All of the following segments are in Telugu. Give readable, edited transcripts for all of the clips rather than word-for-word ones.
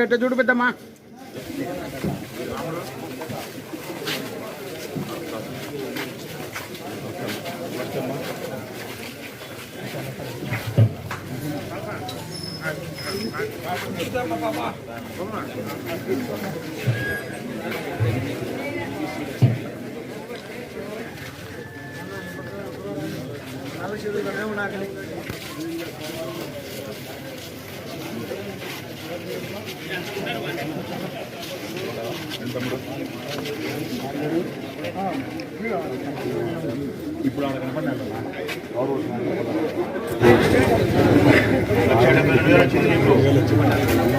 ఇటు చూడు పెద్దమ్మా. ఇప్పుడు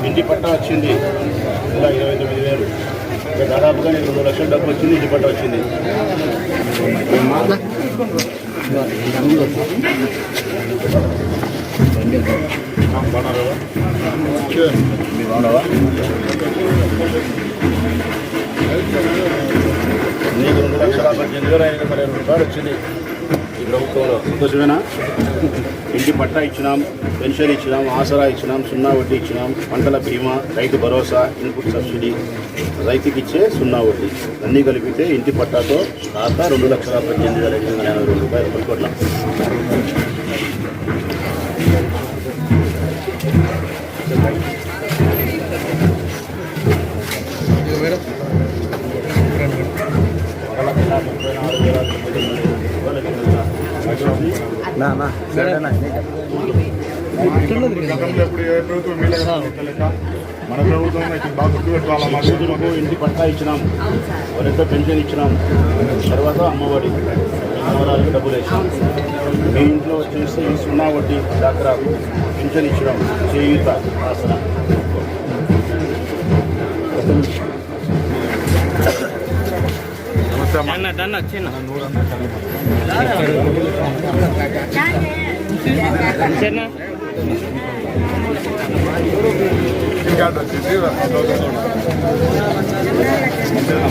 ఇంటి పట్టా వచ్చింది 29,000. దాదాపుగా నీకు 2 లక్షల డబ్బు వచ్చింది. ఇంటి పట్టా వచ్చింది. నీకు 2,18,520 రూపాయలు వచ్చింది ఈ ప్రభుత్వంలో. సంతోషమేనా? ఇంటి పట్టా ఇచ్చినాం, పెన్షన్ ఇచ్చినాం, ఆసరా ఇచ్చినాం, 0 వడ్డీ ఇచ్చినాం, పంటల బీమా, రైతు భరోసా, ఇన్పుట్ సబ్సిడీ, రైతుకి ఇచ్చే 0 వడ్డీ అన్నీ కలిపితే ఇంటి పట్టాతో ఖాతా 2,18,580 రూపాయలు పట్టుకోట్ల. మన ప్రభుత్వం బాగా గుర్తుపెట్టుకోవాలి. మా రైతులకు ఇంటి పట్టా ఇచ్చినాం, వారితో పెన్షన్ ఇచ్చినాం, తర్వాత అమ్మఒడి అమ్మవారికి డబ్బులు వేసినాం. మీ ఇంట్లో వచ్చేస్తే ఈ 0 వడ్డీ డాక్రాకు పెన్షన్ ఇచ్చినాం, చేయూత ఆసరా.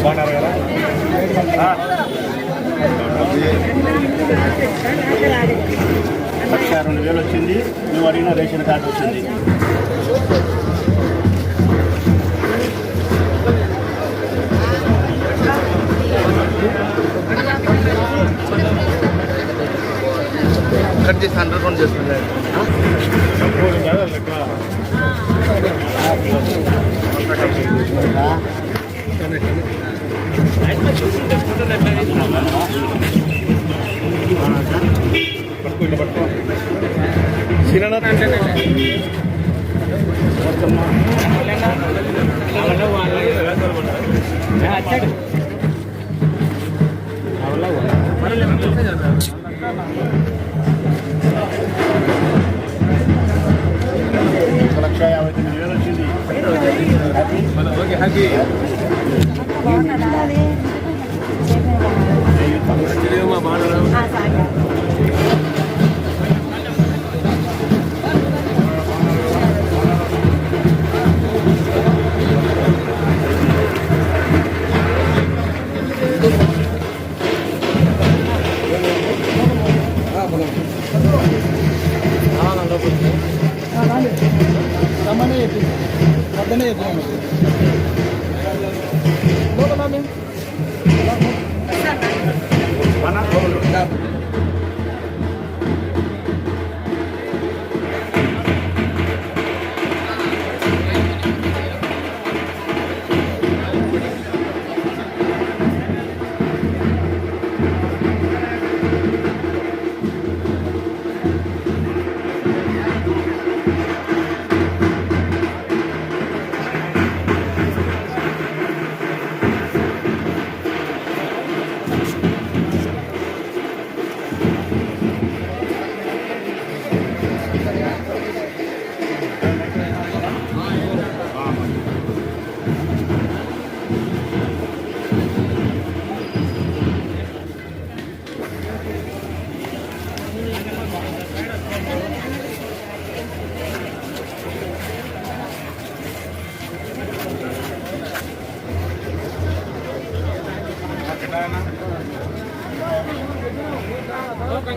బాగున్నారు కదా? 1,02,000 వచ్చింది. నువ్వు అడిగిన రేషన్ కార్డు వచ్చింది. కట్ చేసి 100 చేస్తుంది.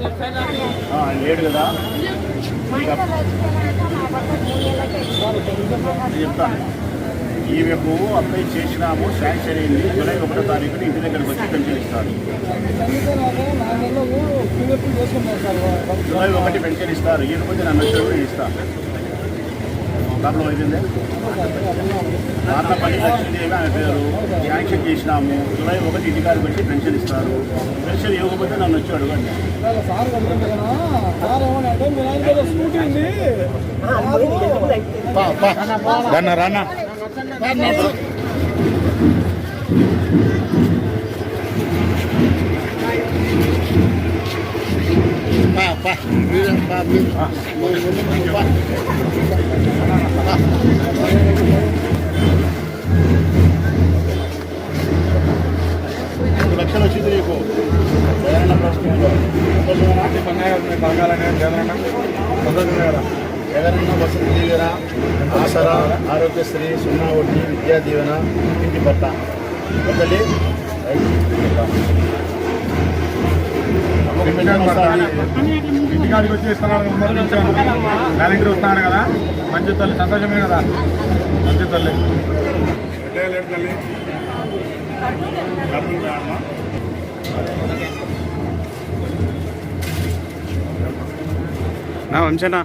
ఆయన లేడు కదా చెప్తాను. ఈమెకు అప్లై చేసినాము, శాంక్షన్ అయింది. జూలై 1వ తారీఖున ఇంటి దగ్గరకు వచ్చి పెన్షన్ ఇస్తారు. జూలై 1 పెన్షన్ ఇస్తారు. ఈయనపోతే నన్ను వచ్చి ఇస్తాను. ప్రాబ్లం అయిపోయింది. మార్లపల్లి లక్ష్మీదేవి ఆమె పేరు. శాంక్షన్ చేసినాము. జూలై 1 ఇంటికాడికి వచ్చి పెన్షన్ ఇస్తారు. పెన్షన్ ఇవ్వకపోతే నన్ను వచ్చి అడగండి. రానా లక్షలు వచ్చింది నీకు జగనన్న వసతి దీవెన, ఆసరా, ఆరోగ్యశ్రీ, 0 వడ్డీ, విద్యా దీవెన, ఇంటి పట్ట వద్దలి ఇంటికాడికి వచ్చి ఇస్తున్నాడు. క్యాలెండర్ వస్తున్నాడు కదా, మంచి తల్లి, సంతోషమే కదా, మంచి తల్లి. తల్లి నా వంశనా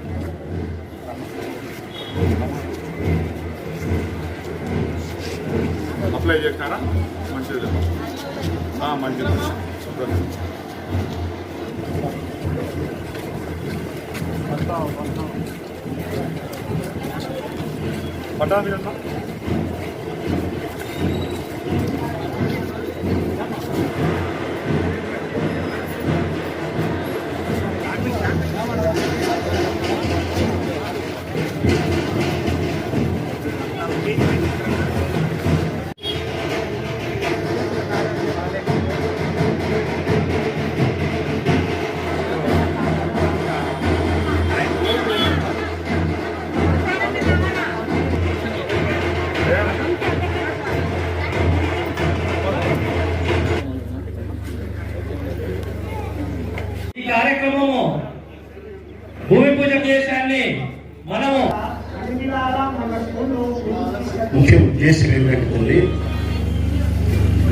అప్లై చేసినారా? మంచిది, మంచిది. పట్టాలి కదా. ఈ కార్యక్రమము భూమి పూజ చేశాన్ని మనము ముఖ్య ఉద్దేశం ఏమిటంటే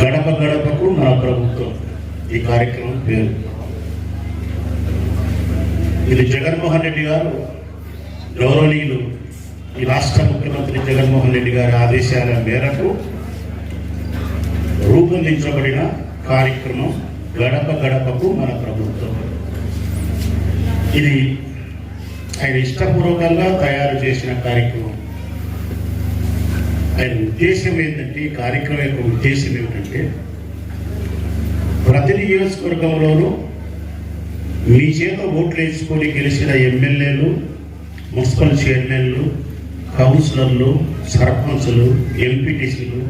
గడప గడపకు నా ప్రభుత్వం ఈ కార్యక్రమం పేరు. ఇది జగన్మోహన్ రెడ్డి గారు, గౌరవనీయులు ఈ రాష్ట్ర ముఖ్యమంత్రి జగన్మోహన్ రెడ్డి గారి ఆదేశాల మేరకు రూపొందించబడిన కార్యక్రమం గడప గడపకు మన ప్రభుత్వం. ఇది ఆయన ఇష్టపూర్వకంగా తయారు చేసిన కార్యక్రమం. ఆయన ఉద్దేశం ఏంటంటే, ఈ కార్యక్రమం యొక్క ఉద్దేశం ఏమిటంటే, ప్రతి నియోజకవర్గంలోనూ మీ చేత ఓట్లు వేసుకొని గెలిచిన ఎమ్మెల్యేలు, మున్సిపల్ చైర్మన్లు, కౌన్సిలర్లు, సర్పంచులు, ఎంపీటీసీలు,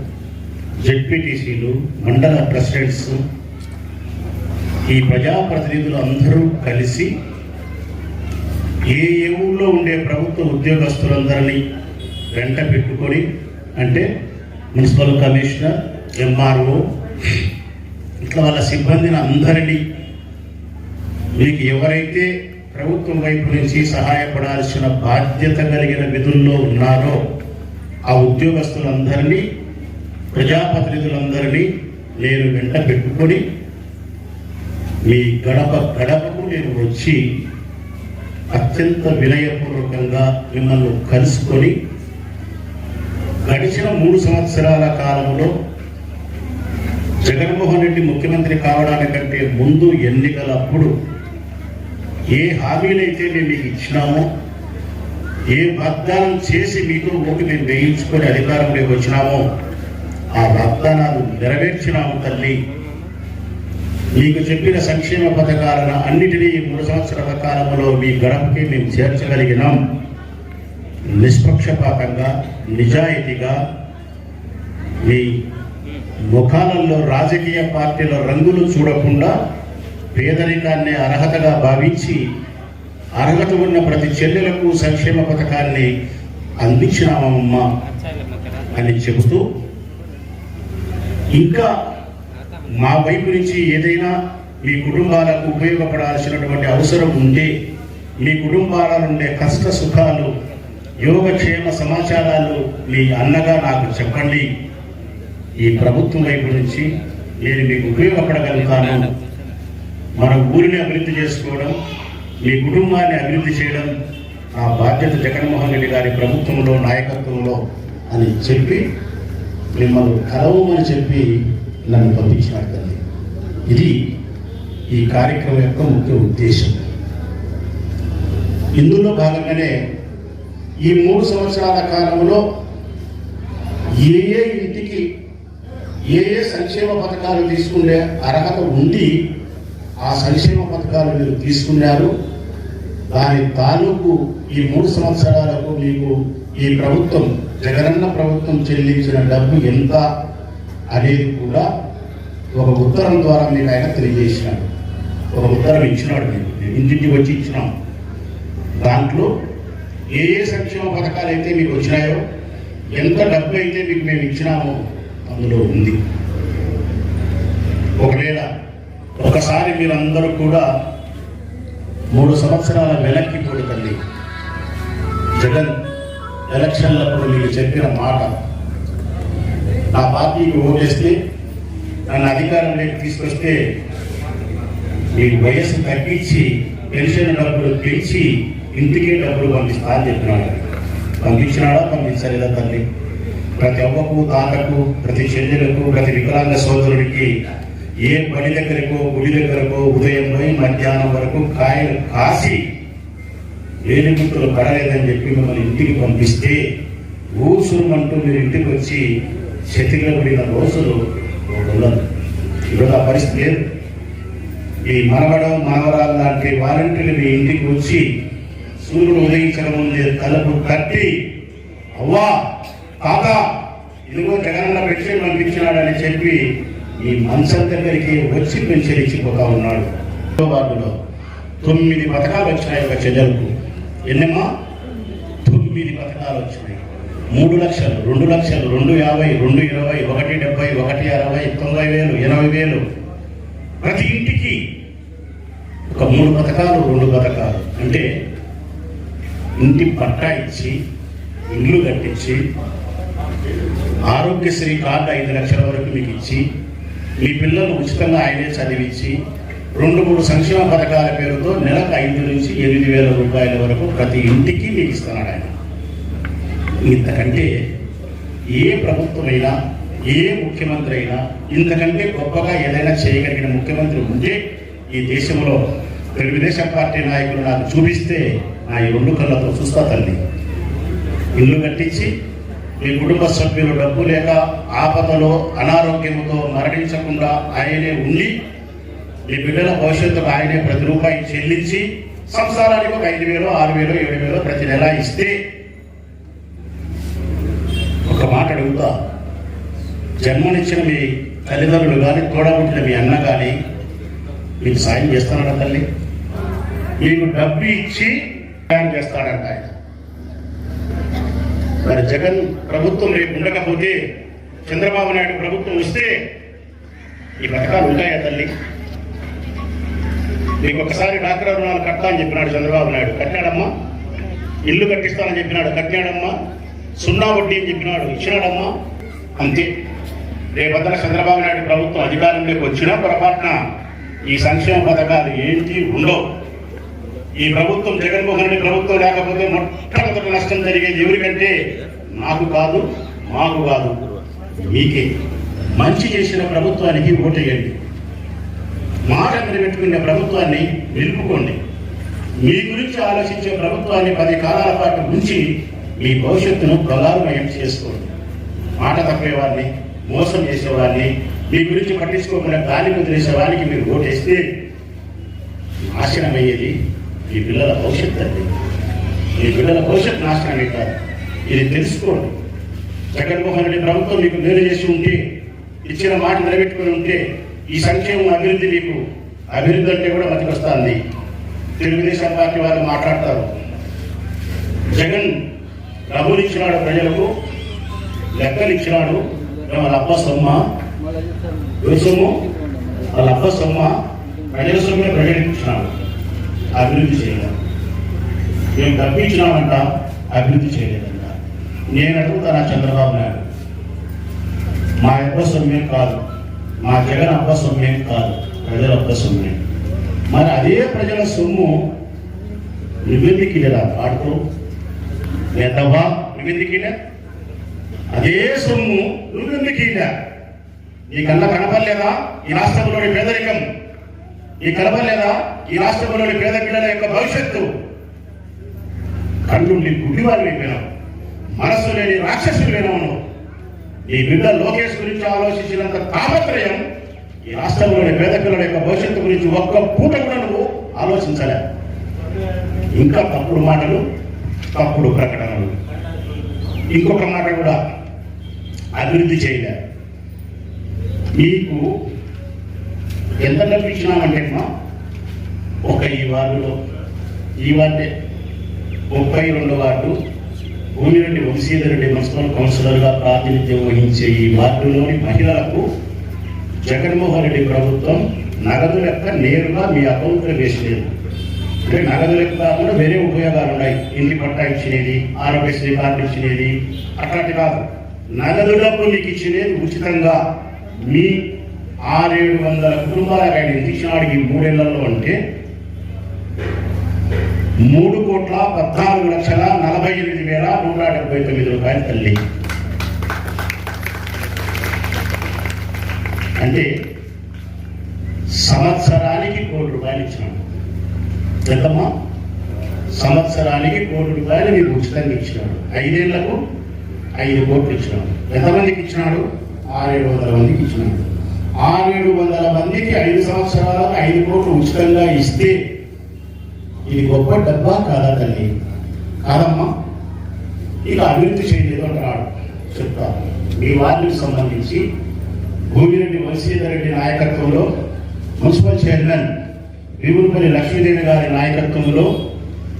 జెడ్పీటీసీలు, మండల ప్రెసిడెంట్స్, ఈ ప్రజాప్రతినిధులు అందరూ కలిసి ఏ ఊళ్ళో ఉండే ప్రభుత్వ ఉద్యోగస్తులందరినీ వెంట పెట్టుకొని, అంటే మున్సిపల్ కమిషనర్, ఎంఆర్ఓ, ఇట్లా వాళ్ళ సిబ్బందిని అందరినీ, మీకు ఎవరైతే ప్రభుత్వం వైపు నుంచి సహాయపడాల్సిన బాధ్యత కలిగిన విధుల్లో ఉన్నారో ఆ ఉద్యోగస్తులందరినీ, ప్రజాప్రతినిధులందరినీ నేను వెంట పెట్టుకొని మీ గడప గడపకు నేను వచ్చి అత్యంత వినయపూర్వకంగా మిమ్మల్ని కలుసుకొని గడిచిన 3 సంవత్సరాల కాలంలో జగన్మోహన్ రెడ్డి ముఖ్యమంత్రి కావడానికంటే ముందు ఎన్నికలప్పుడు ఏ హామీలైతే మేము మీకు ఇచ్చినామో, ఏ వాగ్దానం చేసి మీతో ఓటు మేము వేయించుకొని అధికారంలోకి వచ్చినామో ఆ వాగ్దానాలు నెరవేర్చినాము తల్లి. మీకు చెప్పిన సంక్షేమ పథకాలను అన్నిటినీ 3 సంవత్సరాల కాలంలో మీ గడపకి మేము చేర్చగలిగినాం. నిష్పక్షపాతంగా, నిజాయితీగా, మీ ముఖాలలో రాజకీయ పార్టీల రంగులు చూడకుండా పేదరికాన్ని అర్హతగా భావించి అర్హత ఉన్న ప్రతి చెల్లెలకు సంక్షేమ పథకాన్ని అందించినామమ్మా అని చెబుతూ, ఇంకా మా వైపు నుంచి ఏదైనా మీ కుటుంబాలకు ఉపయోగపడాల్సినటువంటి అవసరం ఉంటే, మీ కుటుంబాల ఉండే కష్ట సుఖాలు, యోగక్షేమ సమాచారాలు మీ అన్నగా నాకు చెప్పండి. ఈ ప్రభుత్వం వైపు నుంచి నేను మీకు ఉపయోగపడగలుగుతాను. మన ఊరిని అభివృద్ధి చేసుకోవడం, మీ కుటుంబాన్ని అభివృద్ధి చేయడం నా బాధ్యత జగన్మోహన్ రెడ్డి గారి ప్రభుత్వంలో, నాయకత్వంలో అని చెప్పి మిమ్మల్ని కలవమని చెప్పి నన్ను పంపించినాడు తల్లి. ఇది ఈ కార్యక్రమం యొక్క ముఖ్య ఉద్దేశం. ఇందులో భాగంగానే ఈ 3 సంవత్సరాల కాలంలో ఏ ఇంటికి ఏ సంక్షేమ పథకాలు తీసుకునే అర్హత ఉండి ఆ సంక్షేమ పథకాలు మీరు తీసుకున్నారు. దాని తాలూకు ఈ 3 సంవత్సరాలకు మీకు ఈ ప్రభుత్వం, జగనన్న ప్రభుత్వం చెల్లించిన డబ్బు ఎంత అనేది కూడా ఒక ఉత్తరం ద్వారా మీకు ఆయన తెలియజేసినాడు. ఒక ఉత్తరం ఇచ్చినాడు, మీకు ఇంటింటికి వచ్చి ఇచ్చినాం. దాంట్లో ఏ సంక్షేమ పథకాలు అయితే మీకు వచ్చినాయో, ఎంత డబ్బు అయితే మీకు మేము ఇచ్చినామో అందులో ఉంది. ఒకవేళ ఒకసారి మీరందరూ కూడా 3 సంవత్సరాల వెనక్కి పోతుంది. జగన్ ఎలక్షన్లప్పుడు మీకు చెప్పిన మాట, నా పార్టీకి ఓటేస్తే, నన్ను అధికారంలోకి తీసుకొస్తే మీకు వయస్సు తగ్గించి పెన్షన్ డబ్బులు పెంచి ఇంటికే డబ్బులు పంపిస్తా అని చెప్పినాడు. పంపించినాడా? పంపించలేదా తల్లి? ప్రతి అవ్వకు, తాతకు, ప్రతి చెల్లెలకు, ప్రతి వికలాంగ సోదరుడికి ఏ బడి దగ్గరకో, గుడి దగ్గరకో ఉదయం పోయి మధ్యాహ్నం వరకు కాయలు కాసి వేలిముట్టులు పడలేదని చెప్పి మిమ్మల్ని ఇంటికి పంపిస్తే ఊసురుమంటూ మీరు ఇంటికి వచ్చి శతికిలబడిన రోజులు ఉండదు. ఈరోజు ఆ పరిస్థితి లేదు. ఈ మనవడం, మనవరాలు లాంటి వాలంటీర్లు మీ ఇంటికి వచ్చి సూర్యుడు ఉదయించక ముందే తలుపు తట్టి, అవ్వా తాత ఇదిగో జగనన్న పెన్షన్ పంపించినాడని చెప్పి ఈ మంచం దగ్గరికి వచ్చి పెన్షన్ ఇచ్చిపోతా ఉన్నాడు. వార్డులో 9 పథకాలు వచ్చినాయి ఒక చెల్లెలకు. ఎన్నమ్మా? 9 పథకాలు వచ్చినాయి. 3 లక్షలు, 2 లక్షలు, 250, 220, 170, 160, 90,000, 80,000 ప్రతి ఇంటికి ఒక 3 పథకాలు, 2 పథకాలు. అంటే ఇంటి పట్టా ఇచ్చి, ఇల్లు కట్టించి, ఆరోగ్యశ్రీ కార్డు 5 లక్షల వరకు మీకు ఇచ్చి, మీ పిల్లలు ఉచితంగా ఆయనే చదివించి, 2-3 సంక్షేమ పథకాల పేరుతో నెలకు 5 నుంచి 8,000 రూపాయల వరకు ప్రతి ఇంటికి మీకు ఇస్తున్నాడు ఆయన. ఇంతకంటే ఏ ప్రభుత్వమైనా, ఏ ముఖ్యమంత్రి అయినా ఇంతకంటే గొప్పగా ఏదైనా చేయగలిగిన ముఖ్యమంత్రి ఉంటే ఈ దేశంలో తెలుగుదేశం పార్టీ నాయకులు నాకు చూపిస్తే నా ఈ 2 కళ్ళతో చూస్తా తల్లి. ఇల్లు కట్టించి మీ కుటుంబ సభ్యులు డబ్బు లేక ఆపదలో అనారోగ్యంతో మరణించకుండా ఆయనే ఉండి, మీ బిడ్డల భవిష్యత్తుకు ఆయనే ప్రతి రూపాయి చెల్లించి సంసారానికి ఒక 5,000, 6,000, 7,000 ప్రతి నెల ఇస్తే, ఒక మాట అడుగుతా, జన్మనిచ్చిన మీ తల్లిదండ్రులు కానీ, తోడబుట్టిన మీ అన్న కానీ మీకు సాయం చేస్తానట తల్లి? మీకు డబ్బు ఇచ్చి సాయం చేస్తాడంట ఆయన. మరి జగన్ ప్రభుత్వం రేపు ఉండకపోతే, చంద్రబాబు నాయుడు ప్రభుత్వం వస్తే ఈ పథకాలు ఉంటాయా తల్లి? మీకు ఒకసారి డాక్టర్ రుణాలు కట్టా అని చెప్పినాడు చంద్రబాబు నాయుడు, కట్టాడమ్మా. ఇల్లు కట్టిస్తానని చెప్పినాడు, కట్టాడమ్మా. 0 వడ్డీ అని చెప్పినాడు, ఇచ్చినాడమ్మా. అంతే. రేపొద్దున చంద్రబాబు నాయుడు ప్రభుత్వం అధికారంలోకి వచ్చినా పొరపాటున ఈ సంక్షేమ పథకాలు ఏంటి ఉండవు. ఈ ప్రభుత్వం, జగన్మోహన్ రెడ్డి ప్రభుత్వం లేకపోతే మొట్టమొదటి నష్టం జరిగేది ఎవరికంటే నాకు కాదు, మాకు కాదు, మీకే. మంచి చేసిన ప్రభుత్వానికి ఓటేయండి. మాట నిలబెట్టుకునే ప్రభుత్వాన్ని నిలుపుకోండి. మీ గురించి ఆలోచించే ప్రభుత్వాన్ని 10 కాలాల పాటు ఉంచి మీ భవిష్యత్తును బంగారుమయం చేసుకోండి. మాట తప్పేవాడిని, మోసం చేసేవాడిని, మీ గురించి పట్టించుకోకుండా గాలి కుదిరేసేవాడికి మీరు ఓటేస్తే నాశనం అయ్యేది మీ పిల్లల భవిష్యత్తు అండి. మీ పిల్లల భవిష్యత్తు నాశనం అవుతారు. ఇది తెలుసుకోండి. జగన్మోహన్ రెడ్డి ప్రభుత్వం మీకు మేలు చేసి ఉంటే, ఇచ్చిన మాట నిలబెట్టుకుని ఉంటే, ఈ సంక్షేమం అభివృద్ధి మీకు అభివృద్ధి అంటే కూడా మతికొస్తుంది. తెలుగుదేశం పార్టీ వారు మాట్లాడతారు, జగన్ డబ్బులు ఇచ్చినాడు ప్రజలకు, లెక్కలు ఇచ్చినాడు, వాళ్ళ అబ్బ సొమ్మ, సొమ్ము వాళ్ళ అబ్బ సొమ్మ, ప్రజల సొమ్మే ప్రజలకు ఇచ్చినాము, అభివృద్ధి చేయలేము. మేము తప్పించినామంట, అభివృద్ధి చేయలేదంట. నేను అడుగుతాను చంద్రబాబు నాయుడు, మా అబ్బ సొమ్మే కాదు, మా జగన్ అబ్బ సొమ్మే కాదు, ప్రజల అబ్బ సొమ్మే. మరి అదే ప్రజల సొమ్ము నువ్వెందుకు లేదా ఆడుకో లేదవ్వా, నువ్వెందుకు అదే సొమ్ము నువ్వెందుకు నీ కళ్ళ కనపడలేదా ఈ రాష్ట్రంలోని పేదరికం? నీ కనపడలేదా ఈ రాష్ట్రంలోని పేద పిల్లల యొక్క భవిష్యత్తు? కళ్ళుండి గుడ్డివారు అయిపోయినావు, మనస్సు లేని రాక్షసులు అయినావు. నీ బిడ్డ లోకేష్ గురించి ఆలోచించినంత తాపత్రయం ఈ రాష్ట్రంలోని పేద పిల్లల యొక్క భవిష్యత్తు గురించి ఒక్క పూట కూడా నువ్వు ఆలోచించలే. ఇంకా తప్పుడు మాటలు, తప్పుడు ప్రకటనలు. ఇంకొక మాట కూడా, అభివృద్ధి చేయలే. మీకు ఎంత డబ్బు ఇచ్చినామంటే ఒక ఈ వార్డులో, ఈ వార్డే 32 వార్డు భూమిరెడ్డి వంశీధర్ రెడ్డి మున్సిపల్ కౌన్సిలర్గా ప్రాతినిధ్యం వహించే ఈ వార్డులోని మహిళలకు జగన్మోహన్ రెడ్డి ప్రభుత్వం నగదు లెక్క నేరుగా మీ అకౌంట్లో వేసలేదు. అంటే నగదు లెక్క కాకుండా వేరే ఉపయోగాలు ఉన్నాయి. ఇంటి పట్టా ఇచ్చినది, ఆరోగ్యశ్రీ కార్డు ఇచ్చినది, అట్లాంటి కాదు. నగదు డబ్బు మీకు ఇచ్చినది ఉచితంగా. మీ 600-700 కుటుంబాలకు ఆయన ఎంత ఇచ్చినాడు ఈ 3 ఏళ్లలో అంటే 3,14,48,179 రూపాయలు తల్లి. అంటే సంవత్సరానికి 1 కోటి రూపాయలు ఇచ్చినాడు. ఎంతమ్మా? సంవత్సరానికి 1 కోటి రూపాయలు మీకు ఉచితంగా ఇచ్చినాడు. 5 ఏళ్లకు 5 కోట్లు ఇచ్చినాడు. ఎంతమందికి ఇచ్చినాడు? 600-700 మందికి ఇచ్చినాడు. 600-700 మందికి 5 సంవత్సరాలకు 5 కోట్లు ఉచితంగా ఇస్తే ఇది గొప్ప డబ్బా కాదా తల్లి? కాదమ్మా. ఇక అభివృద్ధి చేయలేదు అంటున్నాడు. చెప్తా. మీ వార్డుకి సంబంధించి భూమిరెడ్డి వంశీధర్ రెడ్డి నాయకత్వంలో, మున్సిపల్ చైర్మన్ వివులపల్లి లక్ష్మీదేవి గారి నాయకత్వంలో,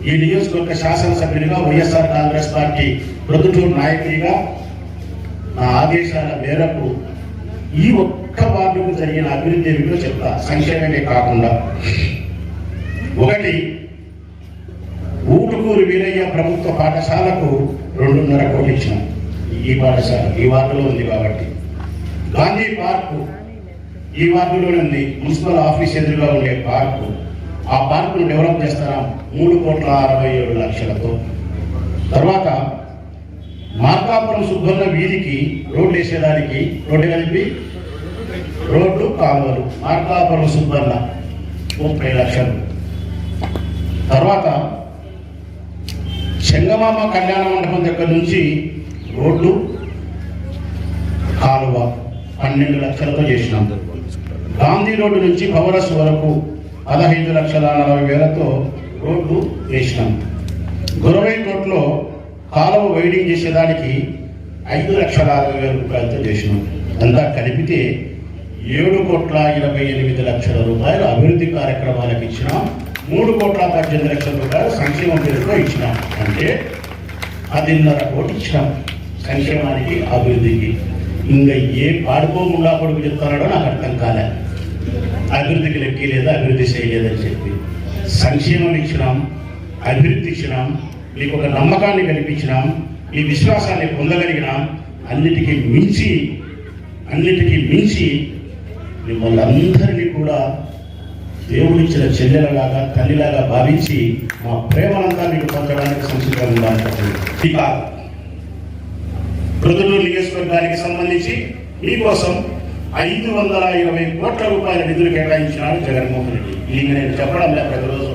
ఈ నియోజకవర్గ శాసనసభ్యునిగా వైఎస్ఆర్ కాంగ్రెస్ పార్టీ ప్రొద్దుటూరు నాయకుడిగా నా ఆదేశాల మేరకు ఈ ఒక్క వార్డుకు జరిగిన అభివృద్ధి ఏమిటో చెప్తా. సంక్షేమమే కాకుండా, ఒకటి, ఊటుకూరు వీరయ్య ప్రభుత్వ పాఠశాలకు 2.5 కోట్లు ఇచ్చినాం. ఈ పాఠశాల ఈ వార్డులో ఉంది కాబట్టి. గాంధీ పార్కు ఈ వార్డులోనే ఉంది. మున్సిపల్ ఆఫీస్ ఎదురుగా ఉండే పార్కు, ఆ పార్కును డెవలప్ చేస్తారా 3,67,00,000తో. తర్వాత మార్కాపురం సుబ్బన్న వీధికి రోడ్లు వేసేదానికి, రోడ్డు కలిపి రోడ్లు కాలువలు, మార్కాపురం సుబ్బన్న 30 లక్షలు. తర్వాత చెంగమామ కళ్యాణ మండపం దగ్గర నుంచి రోడ్లు కాలువ 12 లక్షలతో చేసినాం. గాంధీ రోడ్డు నుంచి పవరస్ వరకు 15,40,000తో రోడ్లు వేసినాం. గురవై రోడ్లో కాలువ వైడింగ్ చేసేదానికి 5,60,000 రూపాయలతో చేసినాం. అంతా కలిపితే 7,28,00,000 రూపాయలు అభివృద్ధి కార్యక్రమాలకు ఇచ్చినాం. 3,18,00,000 రూపాయలు సంక్షేమం పేరుతో ఇచ్చినాం. అంటే 10.5 కోట్లు ఇచ్చినాం సంక్షేమానికి, అభివృద్ధికి. ఇంకా ఏ పాడుకోకుండా కొడుకు చెప్తున్నాడో నాకు అర్థం కాలే. అభివృద్ధికి లెక్కి లేదా, అభివృద్ధి చేయలేదని చెప్పి సంక్షేమం ఇచ్చినాం, అభివృద్ధి ఇచ్చినాం, మీకు ఒక నమ్మకాన్ని కల్పించినాం, ఈ విశ్వాసాన్ని పొందగలిగినాం. అన్నిటికీ మించి మిమ్మల్ని అందరినీ కూడా దేవుడిచ్చిన చెల్లెలలాగా, తల్లిలాగా భావించి మా ప్రేమలంతా మీకు పంచడానికి సంసిద్ధంగా ఉండాలి. ఇక ప్రొద్దుటూరు నియోజకవర్గానికి సంబంధించి మీకోసం 520 కోట్ల రూపాయల నిధులు కేటాయించినాడు జగన్మోహన్ రెడ్డి. ఇది నేను చెప్పడం లేదు, ప్రతిరోజు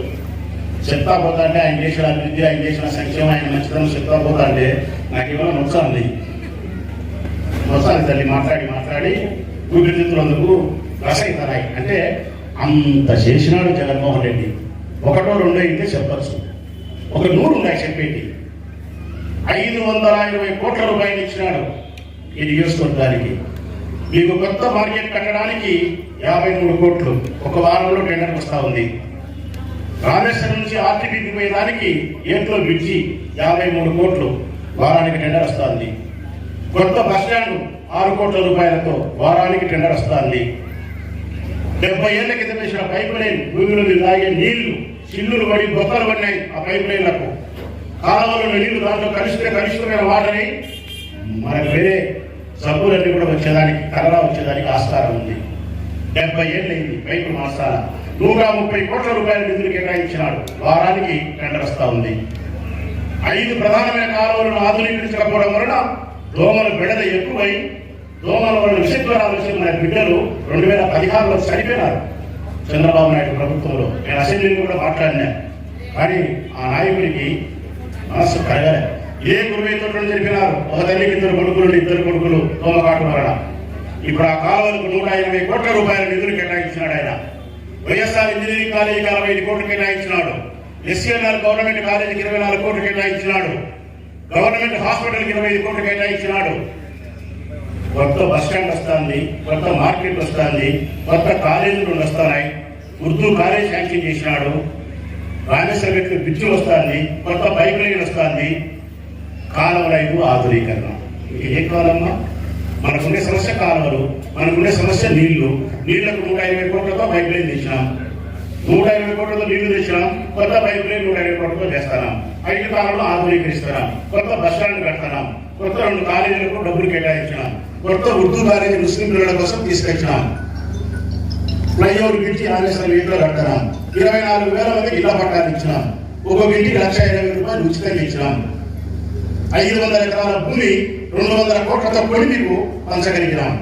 చెప్తా పోతా అంటే ఆయన చేసిన అభివృద్ధి, ఆయన చేసిన సంక్షేమం, ఆయన మంచితనం చెప్తా పోతా అంటే నాకు ఏమైనా నొచ్చాలి తల్లి. మాట్లాడి ఊపిరితిత్తులందుకు రసయితరాయి. అంటే అంత చేసినాడు జగన్మోహన్ రెడ్డి. 1-2 అయితే చెప్పచ్చు, ఒక 100 ఉన్నాయి చెప్పేది. 520 కోట్ల రూపాయలు ఇచ్చినాడు ఈ నియోజకవర్గానికి. మీకు కొత్త మార్కెట్ కట్టడానికి 53 కోట్లు ఒక వారంలో టెండర్ వస్తూ ఉంది. రామేశ్వరం నుంచి ఆర్టీపీకి పోయేదానికి ఏట్లో బ్రిడ్జి 53 కోట్లు వారానికి టెండర్ వస్తుంది. కొత్త బస్టాండ్ 6 కోట్ల రూపాయలతో వారానికి టెండర్ వస్తుంది. 70 ఏళ్ల క్రితం వేసిన పైప్ లైన్, భూమిలో తాగే నీళ్లు చిల్లులు పడి గొప్పలు పడినాయి. ఆ పైప్ లైన్లకు కాలువలో నీళ్లు దాంట్లో కలుషితమైన వాటని మనకు వేరే సబ్బులన్నీ కూడా వచ్చేదానికి, కలరా వచ్చేదానికి ఆస్కారం ఉంది. 70 ఏళ్ళైంది పైపు మార్చాల. 130 కోట్ల రూపాయల నిధులు కేటాయించినాడు. వారానికి టెండర్ వస్తా ఉంది. 5 ప్రధానమైన కాలువలను ఆధునీకరించకపోవడం వలన దోమల బిడద ఎక్కువై దోమల వల్ల విషజ్వరాలు వచ్చి మన బిడ్డలు 2016లో చనిపోయినారు. చంద్రబాబు నాయుడు ప్రభుత్వంలో నేను అసెంబ్లీలో కూడా మాట్లాడినా. కానీ ఆ నాయకుడికి మనస్సు కలగలే. ఏ గురువై తోటలు జరిపినారు. ఒక తల్లికి 2 కొడుకులు 2 కొడుకులు దోమకాటు వలన. ఇప్పుడు ఆ కాలువలకు 180 కోట్ల రూపాయల నిధులు కేటాయించినాడు ఆయన. వైఎస్ఆర్ ఇంజనీరింగ్ కాలేజీకి 65 కోట్లు కేటాయించినాడు. ఎస్సీఎన్ఆర్ గవర్నమెంట్ కాలేజీకి 24 కోట్లు కేటాయించినాడు. గవర్నమెంట్ హాస్పిటల్కి 25 కోట్లు కేటాయించినాడు. కొత్త బస్ స్టాండ్ వస్తుంది, కొత్త మార్కెట్ వస్తుంది, కొత్త కాలేజీలు వస్తున్నాయి. ఉర్దూ కాలేజ్ శాంక్షన్ చేసినాడు. రామేశ్వరం బ్రిడ్జ్ వస్తుంది, కొత్త పైప్ లైన్ వస్తుంది. కాలువలైపు ఆధునీకరణ. ఇంక ఏ కాలమ్మా? మనకుండే సమస్య కాలువలు, మనకుండే సమస్య నీళ్లు. నీళ్లకు 120 కోట్లతో పైప్ లైన్ తెచ్చినాం. 120 కోట్లతో నీళ్లు తెచ్చినాం. కొత్త పైప్ లైన్ 120 కోట్లతో చేస్తున్నాం. 5 కాలంలో ఆధునీకరిస్తున్నాం. కొత్త బస్ స్టాండ్ కడుతున్నాం. కొత్త 2 కాలేజీలకు డబ్బులు కేటాయించినాం. కొత్త ఉర్దూ కాలేజీ ముస్లిం పిల్లల కోసం తీసుకొచ్చినాం. ఫ్లైఓవర్ బ్రిడ్జి రామేశ్వరం ఇంట్లో కడుతున్నాం. 24,000 మందికి ఇళ్ల పట్టాలు ఇచ్చినాం. ఒక్కొక్క ఇంటికి 1,20,000 రూపాయలు ఉచితంగా ఇచ్చినాం. 500 ఎకరాల భూమి 200 కోట్లతో కొని మీకు పంచగలిగినాం.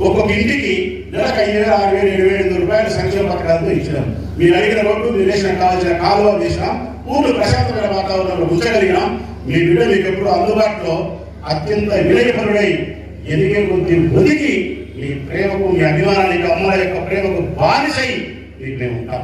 ఒక్కొక్క ఇంటికి నెలకు 5,000, 6,000, 7,000 రూపాయల సంక్షేమ పథకాలతో ఇచ్చినాం. మీరు అడిగిన రోడ్డు, మీరు వేసిన కావాల్సిన కాలువ వేసినాం. ఊళ్ళు ప్రశాంతమైన వాతావరణంలో ఉంచగలిగినాం. మీ బిడ్డ మీకు ఎప్పుడు అందుబాటులో అత్యంత వినయపరుడై ఎదిగే కొద్ది ఒదిగి మీ ప్రేమకు, మీ అభిమానానికి, అమ్మల యొక్క ప్రేమకు బానిసై మీకు మేము ఉంటాం.